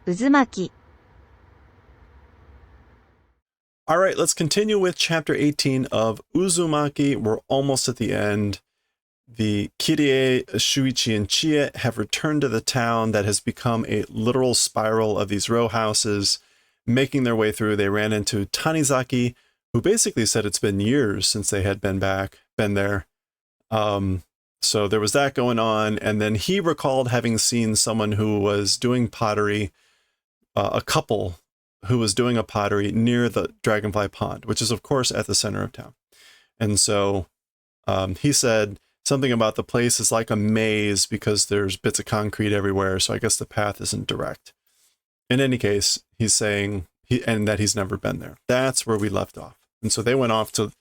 Uzumaki. All right, let's continue with chapter 18 of Uzumaki. We're almost at the end. The Kirie, Shuichi, and Chie have returned to the town that has become a literal spiral of these row houses. Making their way through, they ran into Tanizaki, who basically said it's been years since they had been there. So there was that going on, and then he recalled having seen someone who was doing pottery, a couple who was doing a pottery near the Dragonfly Pond, which is, of course, at the center of town. And so he said something about the place is like a maze because there's bits of concrete everywhere, so I guess the path isn't direct. In any case, he's saying and that he's never been there. That's where we left off. And so they went off to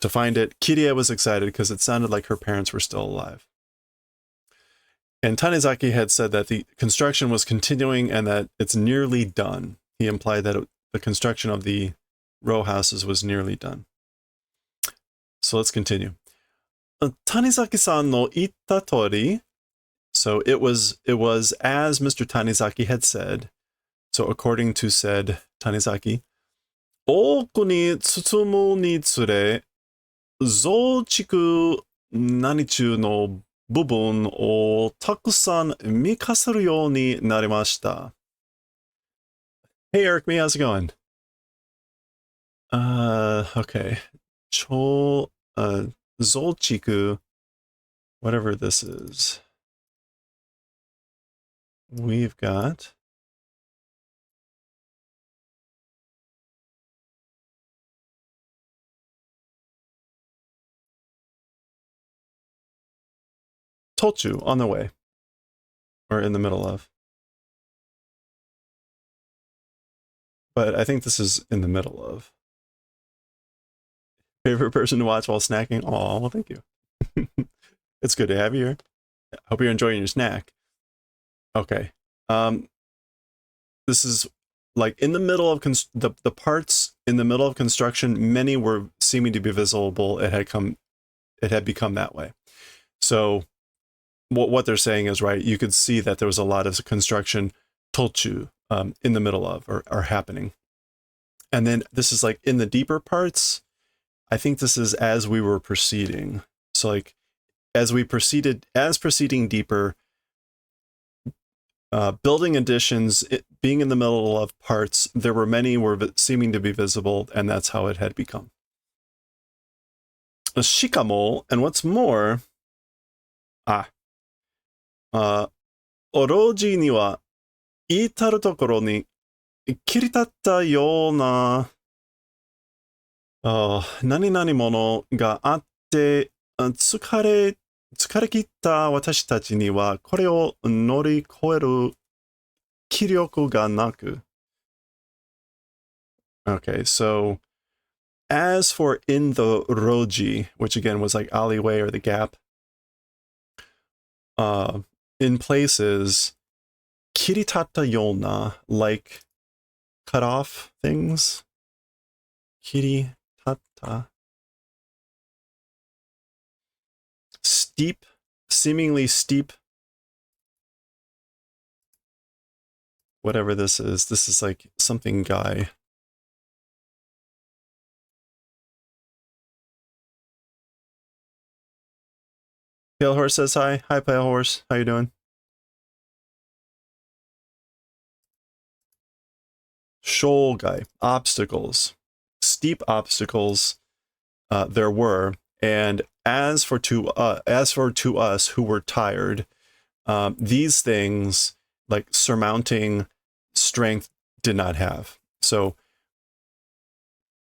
find it. Kirie was excited because it sounded like her parents were still alive. And Tanizaki had said that the construction was continuing and that it's nearly done. He implied that the construction of the row houses was nearly done. So let's continue. Tanizaki-san no itta tori. So it was as Mr. Tanizaki had said. So according to said Tanizaki, oku ni tsutsumu ni tsure, zouchiku nanichu no bubun o takusan mikasaru you ni narimashita. Hey Eric, me, how's it going? Okay. Zolchiku, whatever this is. We've got Tochu on the way, or in the middle of. But I think this is in the middle of. Favorite person to watch while snacking? Oh, well, thank you. It's good to have you here. Hope you're enjoying your snack. Okay. This is like in the middle of the parts in the middle of construction. Many were seeming to be visible. It had become that way. So what they're saying is right. You could see that there was a lot of construction tochu in the middle of or happening. And then this is like in the deeper parts. I think this is as we were proceeding. So like as proceeding deeper, building additions, being in the middle of parts, there were many were seeming to be visible, and that's how it had become. Shikamo, and what's more, oroji ni wa itaru tokoro ni kiritatta you na nani nani mono ga atte tsukare kitta watashi tachi ni wa kore o norikoeru kiryoku ga naku. Okay, so as for in the roji, which again was like alleyway or the gap, in places, kiritata yona, like cut off things. Kiritata. Steep, seemingly steep. Whatever this is. This is like something guy. Pale Horse says hi. Hi, Pale Horse. How you doing? Shoal guy. Obstacles. Steep obstacles there were. And as for to us who were tired, these things like surmounting strength did not have. So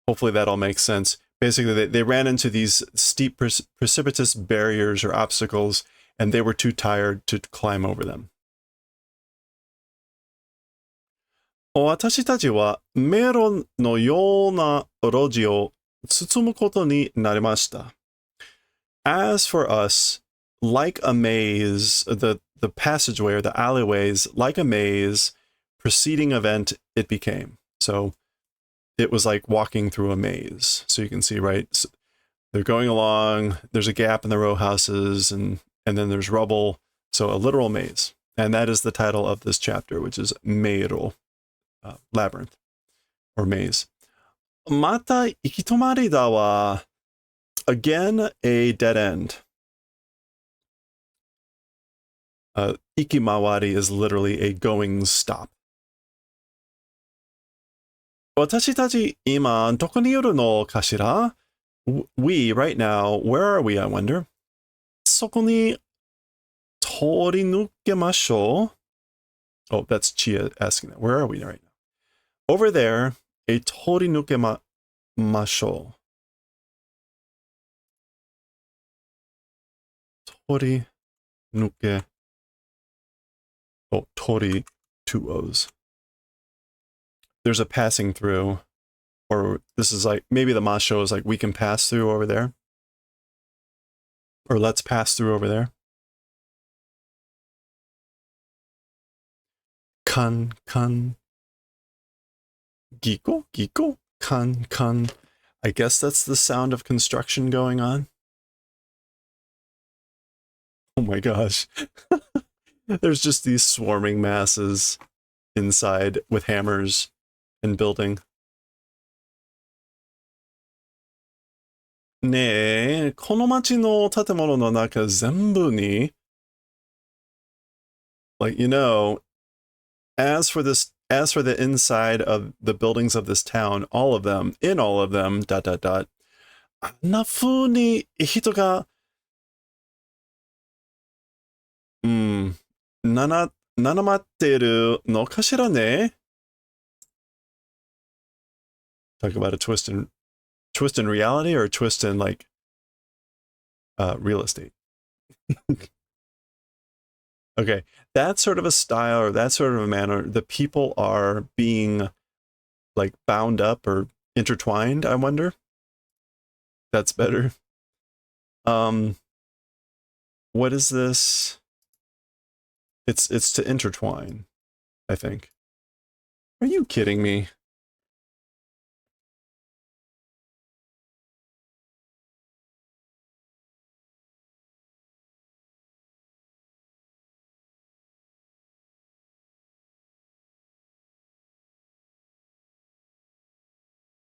hopefully that all makes sense. Basically, they ran into these steep, precipitous barriers or obstacles, and they were too tired to climb over them. 私たちは迷路のような路地を進むことになりました。As for us, like a maze, the passageway or the alleyways, like a maze, preceding event it became. So it was like walking through a maze. So you can see, right? So they're going along, there's a gap in the row houses, and then there's rubble. So a literal maze. And that is the title of this chapter, which is Meiro, labyrinth, or maze. Mata ikitomari da wa, again, a dead end. Ikimawari is literally a going stop. Watashi tachi ima doko ni yoru no kashira? We, right now, where are we, I wonder? Soko ni torinukkemashou. Oh, that's Chia asking that. Where are we right now? Over there, a torinukkemashou. Torinukke. Oh, tori, two O's. There's a passing through, or this is like, maybe the masho is like, we can pass through over there. Or let's pass through over there. Kan. Giko? Kan. I guess that's the sound of construction going on. Oh my gosh. There's just these swarming masses inside with hammers and building. ねえ、この町の建物の中全部に like, you know, as for the inside of the buildings of this town, all of them, in all of them, ... あんな風に人が、なまっているのかしらね? Talk about a twist in reality, or a twist in like real estate. Okay, that sort of a style, or that sort of a manner, the people are being like bound up or intertwined, I wonder. That's better. What is this? It's to intertwine, I think. Are you kidding me?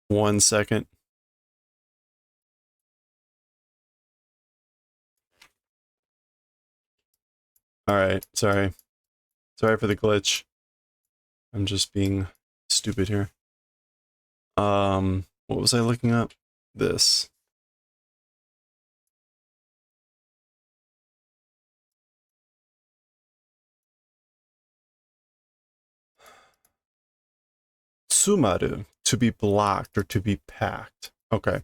One second. All right, sorry. Sorry for the glitch. I'm just being stupid here. What was I looking up? This. Tsumaru, to be blocked or to be packed. Okay.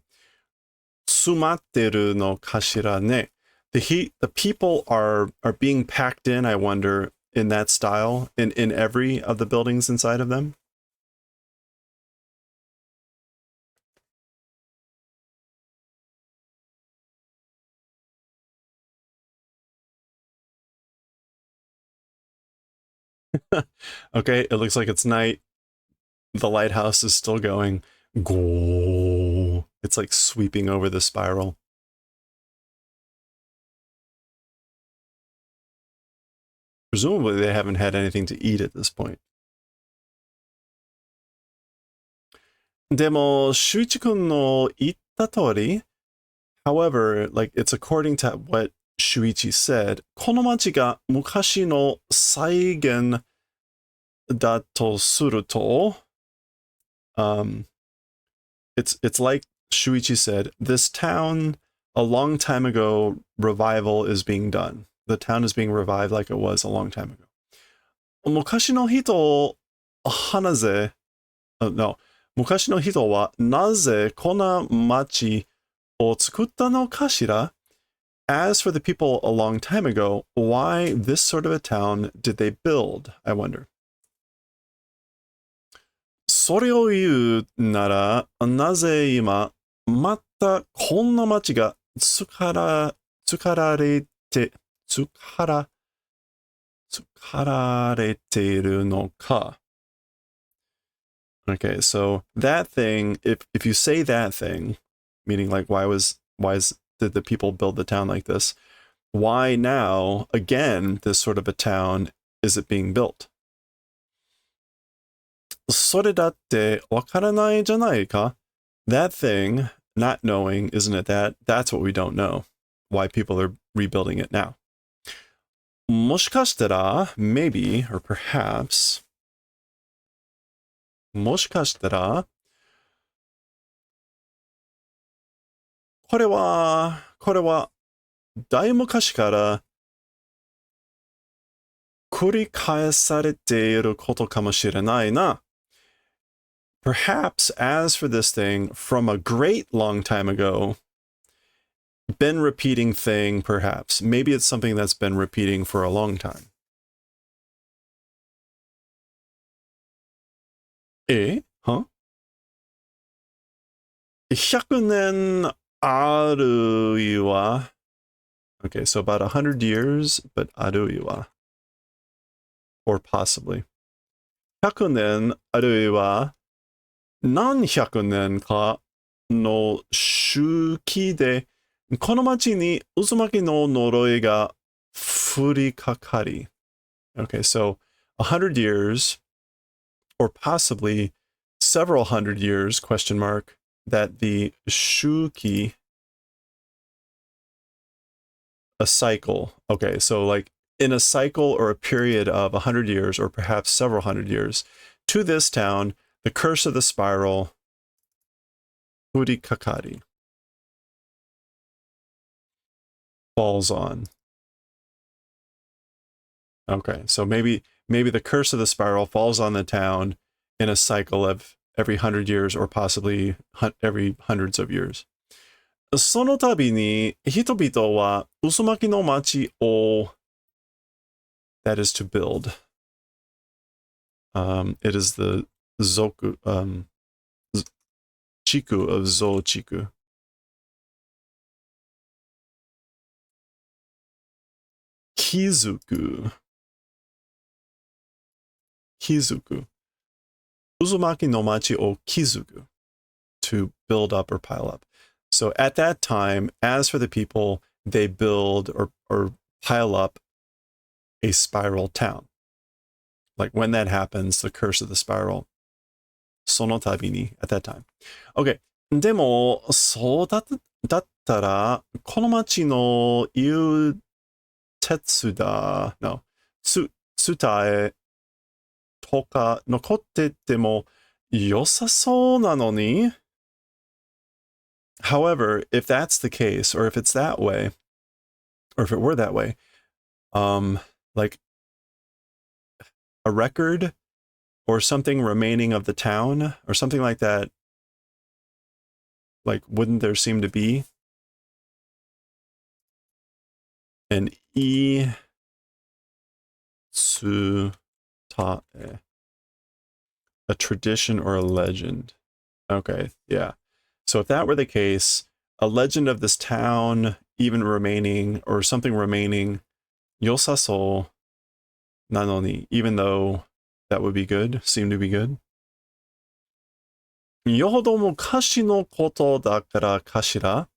Tsumatteru no kashira ne. The people are being packed in, I wonder, in that style, in every of the buildings inside of them. Okay, it looks like it's night. The lighthouse is still going. Go. It's like sweeping over the spiral. Presumably they haven't had anything to eat at this point. でも、Shuichi-kunの言った通り, however, like it's according to what Shuichi said, この町が昔の再現だとすると, it's like Shuichi said, this town, a long time ago, revival is being done. The town is being revived like it was a long time ago. 昔の人、昔の人はなぜこんな町を作ったのかしら? As for the people a long time ago, why this sort of a town did they build, I wonder? それを言うなら、なぜ今、またこんな町が作られているのか? Okay, so that thing, if you say that thing, meaning like did the people build the town like this? Why now, again, this sort of a town is it being built? それだってわからないじゃないか? That thing, not knowing, isn't it that? That's what we don't know. Why people are rebuilding it now. もしかしたら, maybe, or perhaps, もしかしたら、これは、大昔から繰り返されていることかもしれないな. Perhaps, as for this thing, from a great long time ago, been repeating thing, perhaps. Maybe it's something that's been repeating for a long time. は? 100年あるいは Okay, so about 100 years, but あるいは or possibly. 100年あるいは何百年かの周期でこの町に渦巻きの呪いが降りかかり. Okay, so 100 years, or possibly several hundred years, question mark, that the shuki, a cycle. Okay, so like in a cycle or a period of 100 years, or perhaps several hundred years, to this town, the curse of the spiral, Furikakari, falls on. Okay, so maybe the curse of the spiral falls on the town in a cycle of every 100 years, or possibly every hundreds of years. その度に人々は渦巻きの町を that is to build. It is the zoku, chiku of zo chiku. Kizuku. Uzumaki no machi o kizuku. To build up or pile up. So at that time, as for the people, they build or pile up a spiral town. Like when that happens, the curse of the spiral. Sono tabini, at that time. Okay. でも、そうだったら、この町の言う鉄だ、no、伝えとか残ってても良さそうなのに? However, if that's the case, or if it's that way, or if it were that way, like a record or something remaining of the town or something like that, like wouldn't there seem to be an tsutae, a tradition or a legend? Okay, yeah. So if that were the case, a legend of this town even remaining, or something remaining, yosaso nanoni, even though that would be good, seem to be good. よほど昔のことだからかしら?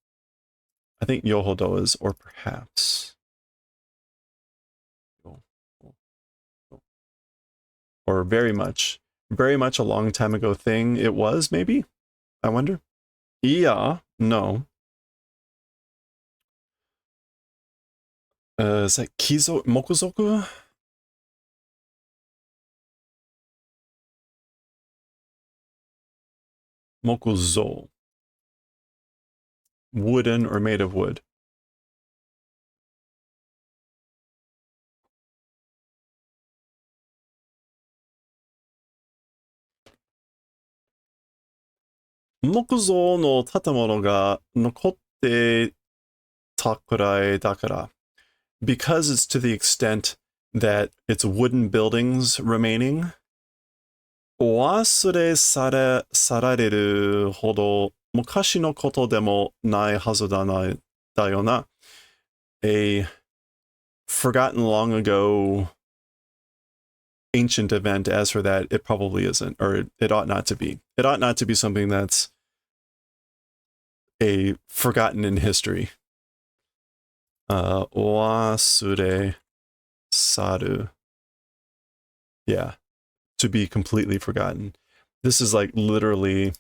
I think yohodo is, or perhaps. Or very much a long time ago thing it was, maybe? I wonder. Yeah, no. Is that mokuzoku? Mokuzo. Wooden or made of wood. Mokuzo no tatamono ga nokotte ta kurai dakara. Because it's to the extent that it's wooden buildings remaining, お忘れされるほど昔のことでもないはずだよな. A forgotten long ago ancient event, as for that, it probably isn't, or it ought not to be. It ought not to be something that's a forgotten in history. お忘れさる Yeah, to be completely forgotten. This is like literally,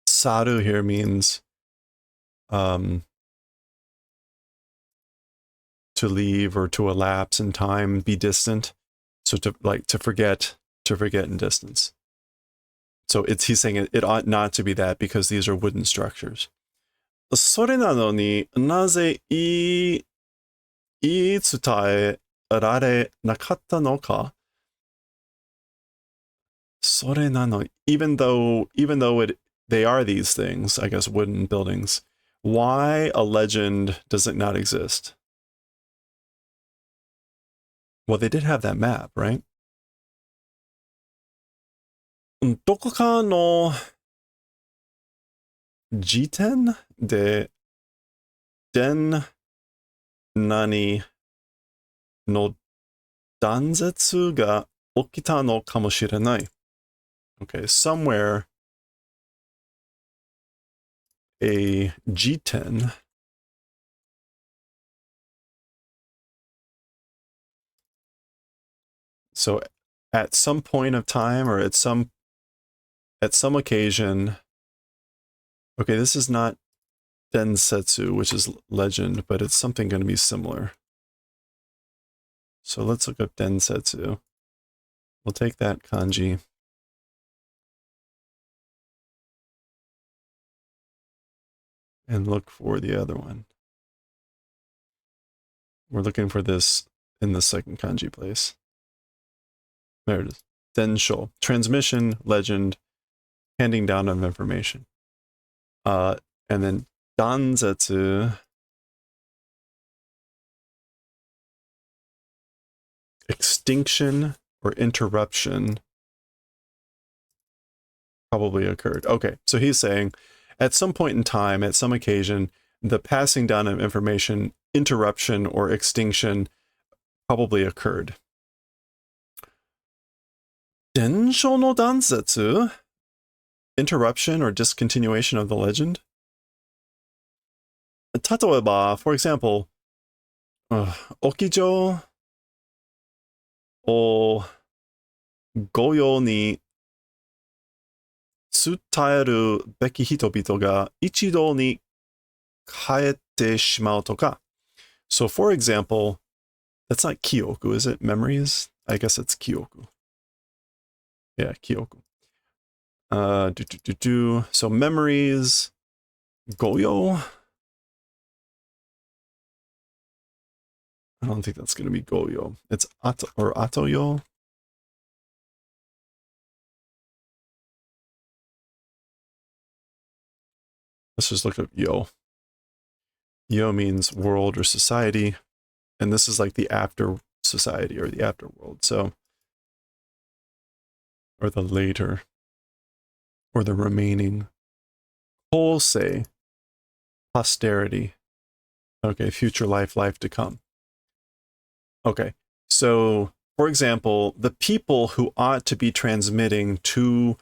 saru here means um, to leave or to elapse in time, be distant. So to forget in distance. So he's saying it ought not to be that because these are wooden structures. それなのになぜ言い伝えられなかったのか。それなの、even though they are these things, I guess wooden buildings, why a legend does it not exist? Well, they did have that map, right? どこかの時点で伝何の断絶が起きたのかもしれない。Okay, somewhere a G10 so at some point of time or at some occasion. Okay, this is not densetsu, which is legend, but it's something going to be similar. So let's look up densetsu. We'll take that kanji. And look for the other one. We're looking for this in the second kanji place. There it is. Densho. Transmission, legend, handing down of information. And then danzetsu. Extinction or interruption probably occurred. Okay, so he's saying at some point in time, at some occasion, the passing down of information, interruption or extinction probably occurred. Densho no dansetsu? Interruption or discontinuation of the legend? Tatoeba, for example, Okijo o Goyo ni tsutaeru beki hitobito ga ichido ni kaete shimau toka. So, for example, that's not kyoku, is it? Memories? I guess it's kyoku. Yeah, kyoku. So memories, goyo. I don't think that's going to be goyo. It's ato or atoyo. Let's just look up yo. Yo means world or society, and this is like the after society or the afterworld. So, or the later, or the remaining. Hosei, posterity. Okay, future life, life to come. Okay, so for example, the people who ought to be transmitting to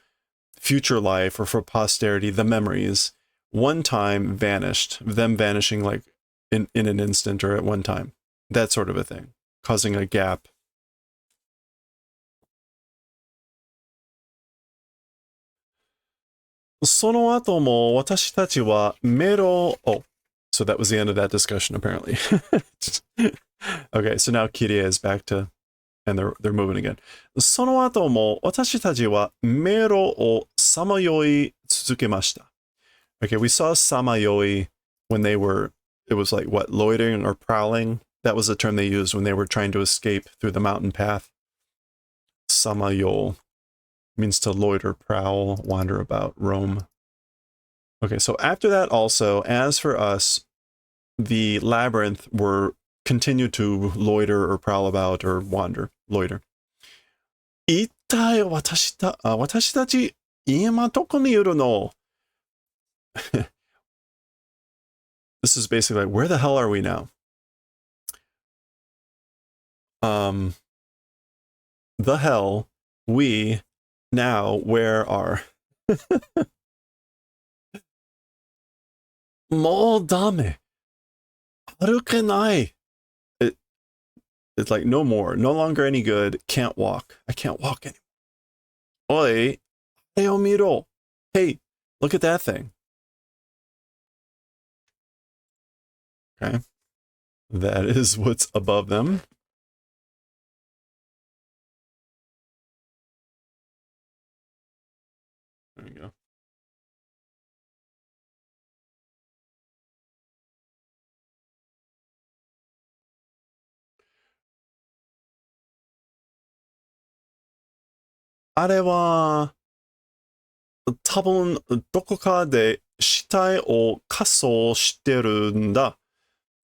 future life or for posterity the memories one time vanished, them vanishing like in an instant or at one time, that sort of a thing, causing a gap. Oh, so that was the end of that discussion apparently. Okay, so now Kirie is back to, and they're moving again. その後も私たちは迷路をさまよい続けました。Okay, we saw samayoi when they were, it was like what, loitering or prowling? That was the term they used when they were trying to escape through the mountain path. Samayo means to loiter, prowl, wander about, roam. Okay, so after that also, as for us, the labyrinth were continued to loiter or prowl about or wander, loiter. 一体私たち今どこにいるの? This is basically like, where the hell are we now? The hell, we, now, where are? もうダメ。歩けない。It's like no more, no longer any good. Can't walk. I can't walk anymore. Oi, hey, miro. Hey, look at that thing. Okay. That is what's above them. There we go. Arewa 多分どこかで死体を火葬してるんだ.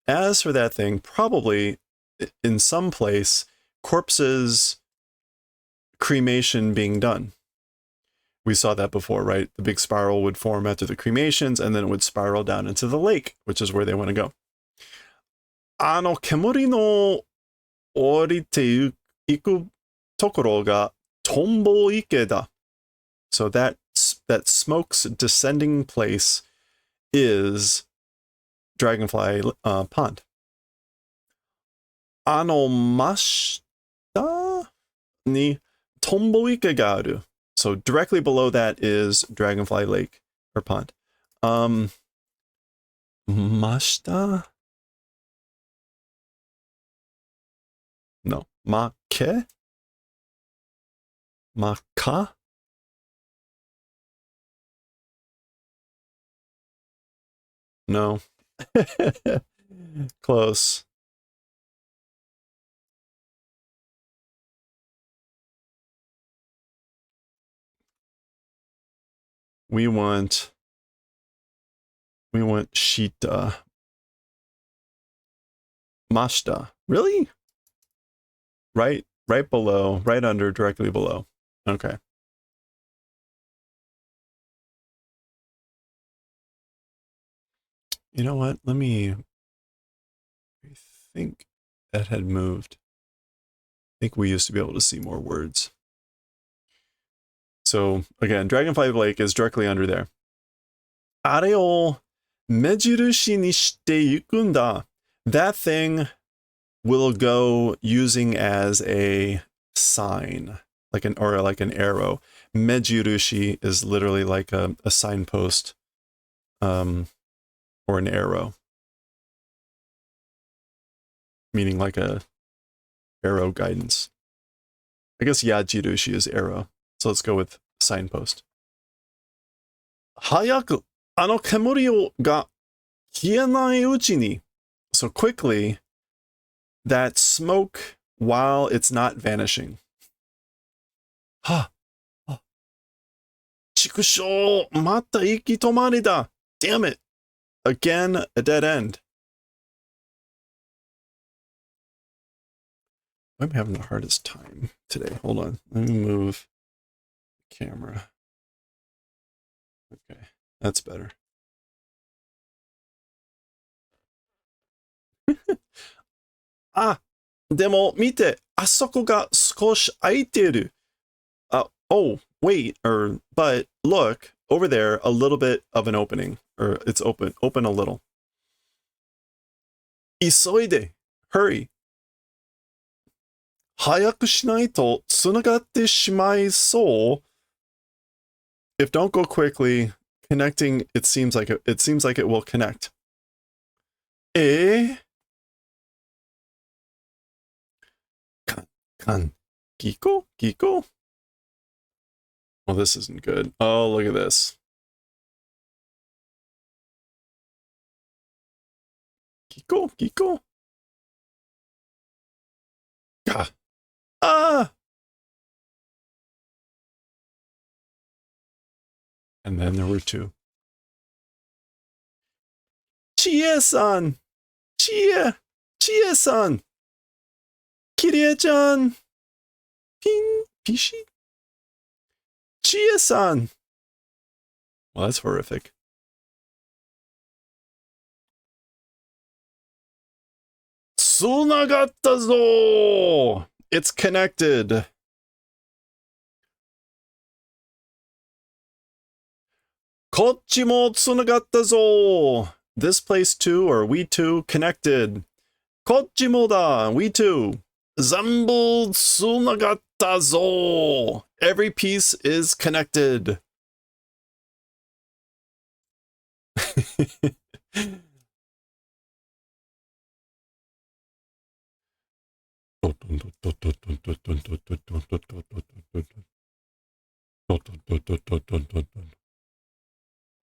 As for that thing, probably in some place, corpses cremation being done. We saw that before, right? The big spiral would form after the cremations, and then it would spiral down into the lake, which is where they want to go. 煙の降りていくところがトンボ池だ. So that smoke's descending place is Dragonfly Pond. 真下にトンボ池がある. So directly below that is Dragonfly Lake or Pond. 真下? No. 真け? 真か? No. Close. We want Shita. Mashta. Really? Right below, right under, directly below. Okay. You know what? I think that had moved. I think we used to be able to see more words. So again, Dragonfly Lake is directly under there. あれを目印にしていくんだ. That thing will go using as a sign, like an arrow. Mejirushi is literally like a signpost, or an arrow, meaning like a arrow guidance. I guess yajirushi is arrow, so let's go with signpost. 早く煙が消えないうちに. So quickly, that smoke while it's not vanishing. はっ。畜生、また行き止まりだ. Damn it. Again, a dead end. I'm having the hardest time today. Hold on. Let me move the camera. Okay, that's better. あ、でも見て、あそこが少し開いてる. Oh, wait, but look, over there, a little bit of an opening, or it's open a little. 急いで, hurry. 早くしないと繋がってしまいそう. If don't go quickly, connecting, it seems like it will connect. Giko? Well, this isn't good. Oh, look at this. Giko? Ah! And then there were two. Chie-san! Chie-san! Kirie-chan! Pishi? Chie-san! Well, that's horrific. Tsunagatta zo! It's connected. Kochi mo tsunagatta zo! This place too, or we too, connected. Kochi mo da! We too! Zambu tsunagatta zo. Every piece is connected.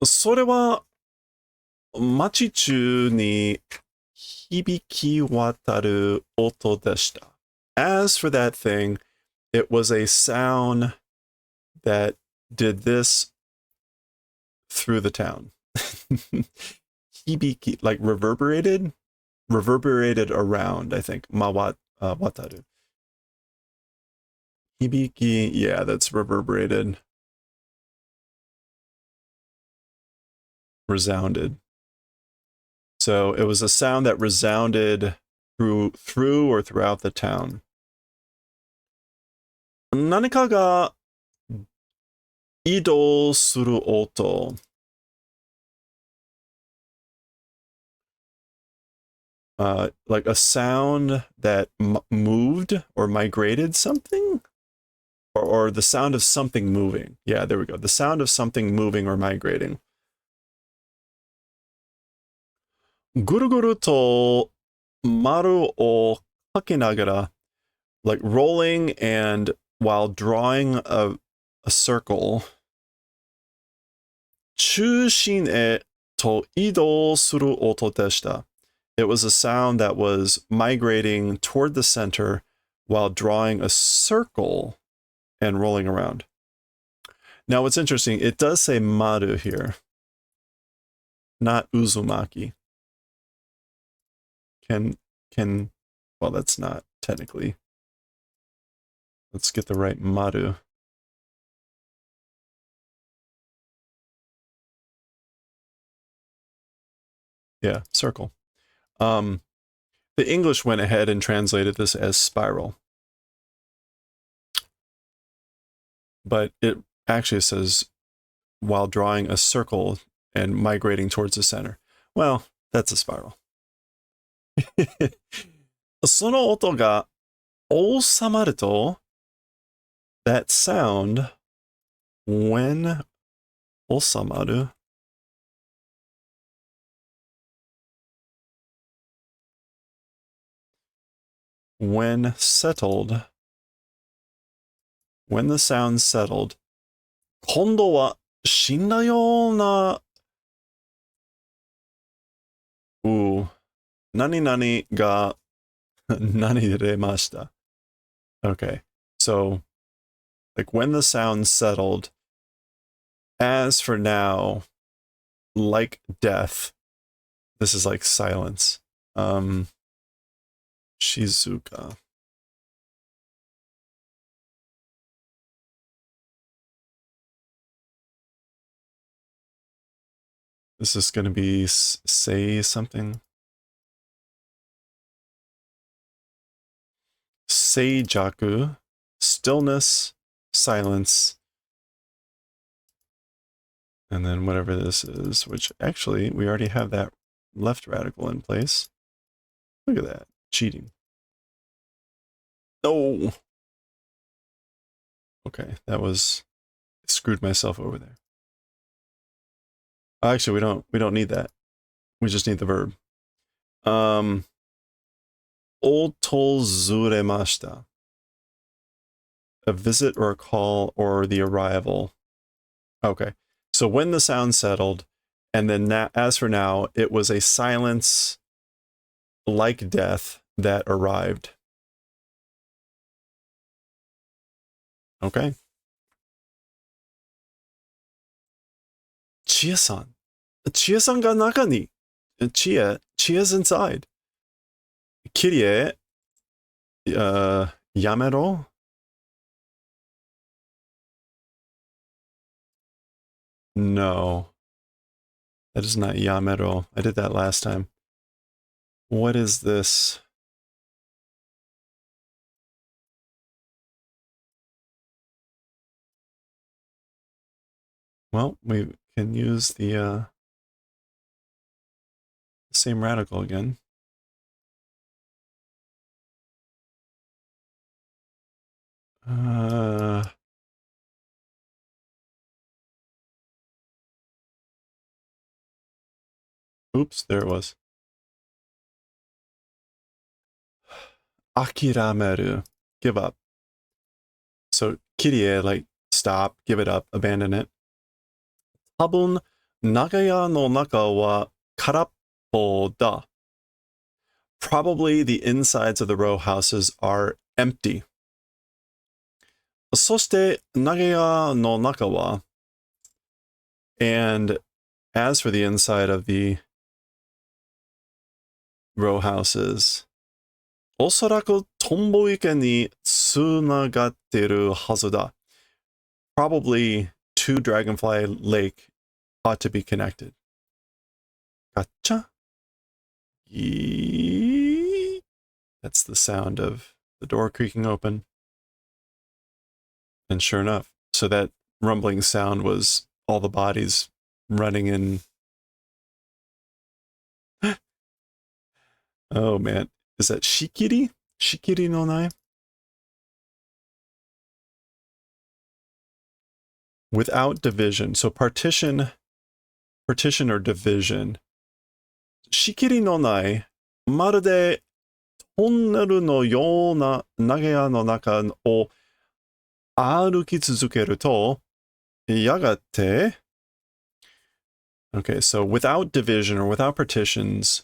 それは街中に響き渡る音でした。As for that thing, it was a sound that did this through the town. Hibiki, like reverberated around, I think. Wataru. Hibiki, yeah, that's reverberated. Resounded. So it was a sound that resounded through or throughout the town. 何かが移動する音。Like a sound that moved or migrated something? Or the sound of something moving. Yeah, there we go. The sound of something moving or migrating. ぐるぐると丸をかけながら like rolling and while drawing a circle 中心へと移動する音でした. It was a sound that was migrating toward the center while drawing a circle and rolling around. Now, what's interesting, it does say maru here, not Uzumaki. Well, that's not technically. Let's get the right maru. Yeah, circle. The English went ahead and translated this as spiral. But it actually says while drawing a circle and migrating towards the center. Well, that's a spiral. その音が収まると that sound when 収まる when settled when the sound settled 今度は死んだような何々が何出ました Okay, so like when the sound settled, as for now, like death, this is like silence. Shizuka. This is going to be say something. Seijaku, stillness, silence, and then whatever this is, which actually we already have that left radical in place. Look at that, cheating. Oh, okay, that was screwed myself over there. Actually, we don't need that. We just need the verb. Otozuremashita. A visit or a call or the arrival. Okay. So when the sound settled, and then as for now, it was a silence like death that arrived. Okay. Chia-san. Chia-san ga naka ni. Chia's inside. Kirie, yamero? No. That is not yamero. I did that last time. What is this? Well, we can use the same radical again. Oops, there it was. Akirameru, give up. So kirie, like stop, give it up, abandon it. Tabun nagaya no naka wa karappo da. Probably the insides of the row houses are empty. そして長屋の中は and as for the inside of the row houses, おそらくトンボ池につながってるはずだ. Probably to Dragonfly Lake ought to be connected. Gotcha? Yee. That's the sound of the door creaking open. And sure enough, so that rumbling sound was all the bodies running in. Oh man, is that Shikiri? Shikiri no Nai? Without division. So partition or division. Shikiri no Nai, まるでトンネルのような長屋の中を歩き続けると、やがて Okay, so without division or without partitions,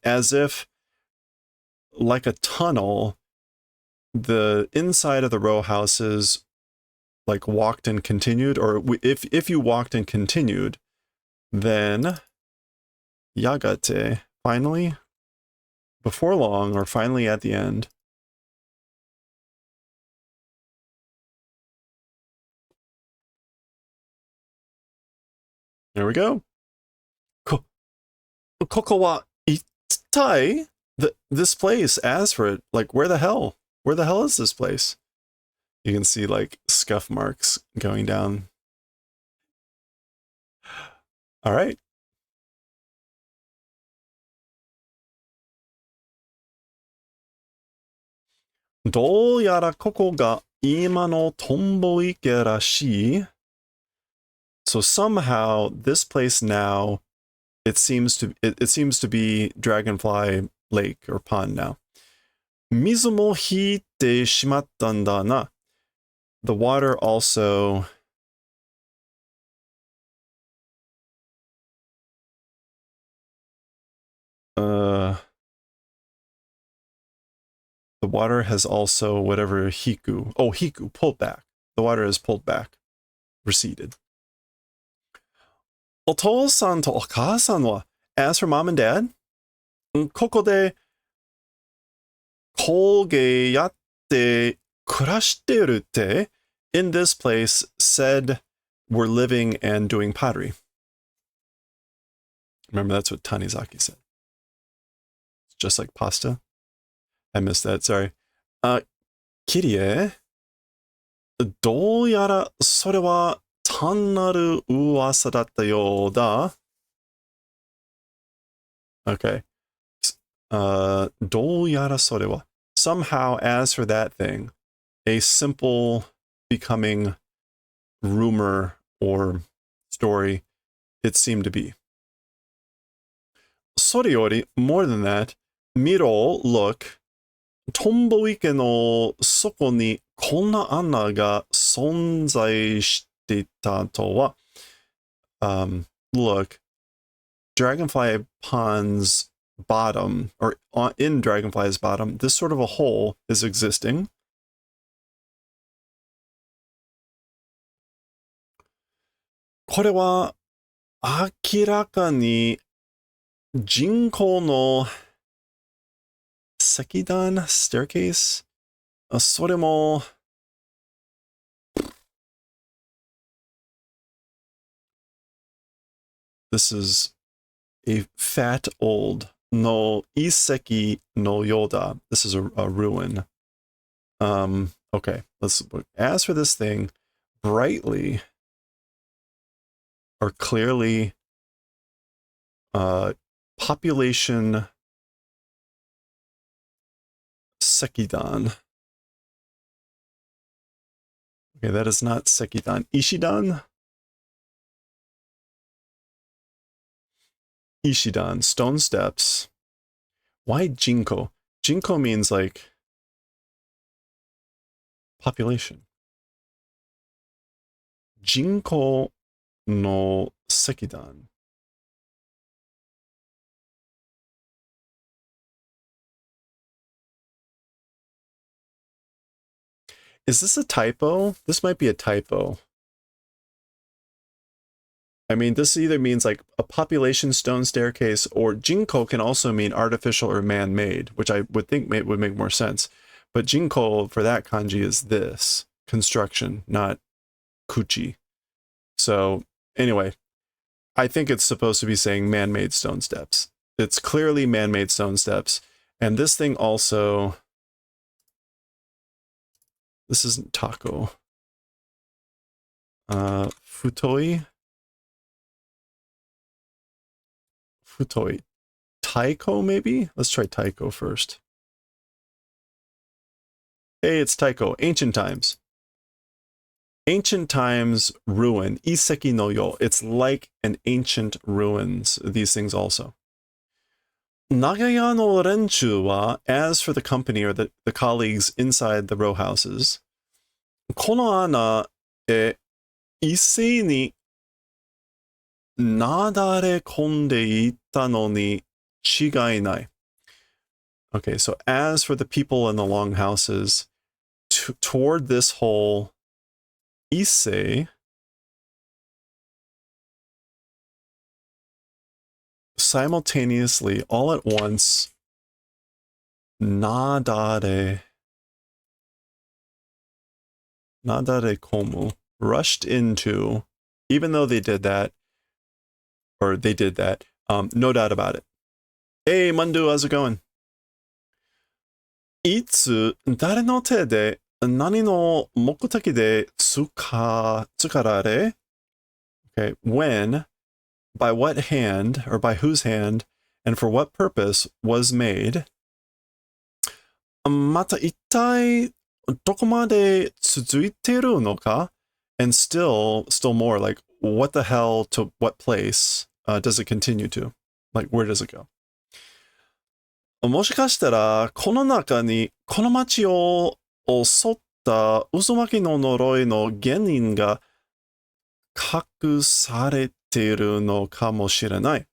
as if like a tunnel, the inside of the row houses like walked and continued, or if you walked and continued, then yagate, finally, before long, or finally at the end. There we go. Koko wa ittai? This place, as for it, like where the hell? Where the hell is this place? You can see like scuff marks going down. All right. Do yara koko ga ima no tombo ike rashi. So somehow this place now, it seems to be Dragonfly Lake or pond now. Mizu mo hiite shimatta n da na. The water also the water has also whatever hiku. Oh, hiku, pulled back. The water is pulled back, receded. Otou-san to okaa-san wa, as for mom and dad, koko de koge yatte kurashiteru te, in this place, said we're living and doing pottery. Remember, that's what Tanizaki said. It's just like pasta. I missed that, sorry. Kirie, どうやらそれは単なる噂だったようだ. Okay. どうやらそれは. Somehow, as for that thing, a simple becoming rumor or story, it seemed to be. それより, more than that, miro, look, トンボ池の底にこんな穴が存在していたとは。Look, Dragonfly Pond's bottom, or in Dragonfly's bottom, this sort of a hole is existing. これは明らかに人工の石段 staircase? それも This is a fat old no iseki no yoda. This is a ruin. Okay, let's look. As for this thing, brightly or clearly population Sekidan. Okay, that is not Sekidan. Ishidan? Ishidan, stone steps. Why Jinko? Jinko means like population. Jinko no Sekidan. Is this a typo? This might be a typo. I mean, this either means like a population stone staircase, or Jinko can also mean artificial or man-made, which I would think would make more sense. But Jinko for that kanji is this, construction, not kuchi. So anyway, I think it's supposed to be saying man-made stone steps. It's clearly man-made stone steps. And this thing also, this isn't taco. Futoi. Futoi. Taiko, maybe? Let's try Taiko first. Hey, it's Taiko. Ancient times. Ancient times ruin. Iseki no yo. It's like an ancient ruins, these things also. Nagaya no renchu wa, as for the company or the colleagues inside the row houses, kono ana e issei ni nadare konde itta no ni chigai nai. Okay, so as for the people in the long houses, toward this hole, issei, simultaneously, all at once, nadare komu, rushed into, even though they did that, no doubt about it. Hey, Mundu, how's it going? Itsu, dare no te de, nani no mokuteki de tsukarare? Okay, when, by what hand, or by whose hand, and for what purpose was made? Mata ittai dokomade tsuzuiteru no ka? And still more, like, what the hell to what place does it continue to? Like, where does it go? もしかしたら、この中に、この町を襲った渦巻きの呪いの原因が隠されているのかもしれない。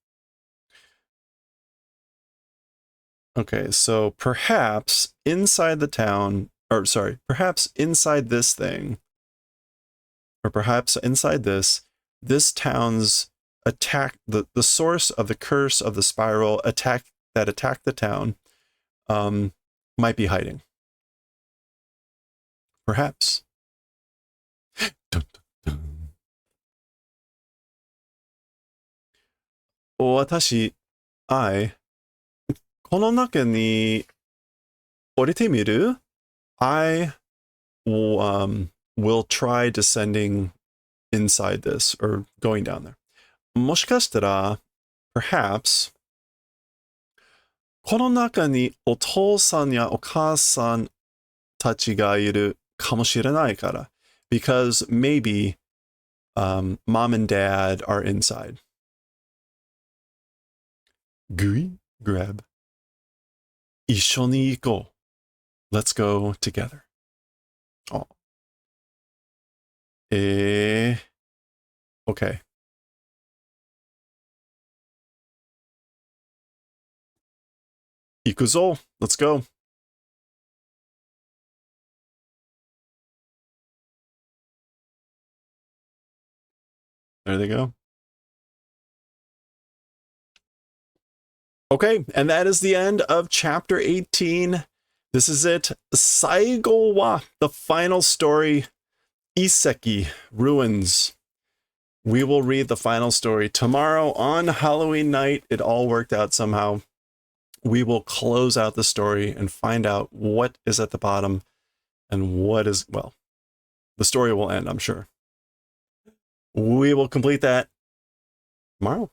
Okay, so perhaps inside the town, or sorry, perhaps inside this thing, or perhaps inside this town's attack, the source of the curse of the spiral that attacked the town, might be hiding. Perhaps. Dun, dun, dun. 私、この中に降りてみる? I will try descending inside this, or going down there. もしかしたら, perhaps, この中にお父さんやお母さんたちがいるかもしれないから. Because maybe mom and dad are inside. Gui, grab. 一緒に行こう. Let's go together. Oh. Okay. Ikuzo, let's go. There they go. Okay, and that is the end of chapter 18. This is it. Saigo wa, the final story. Iseki, ruins. We will read the final story tomorrow on Halloween night. It all worked out somehow. We will close out the story and find out what is at the bottom and what is, well, the story will end, I'm sure. We will complete that tomorrow.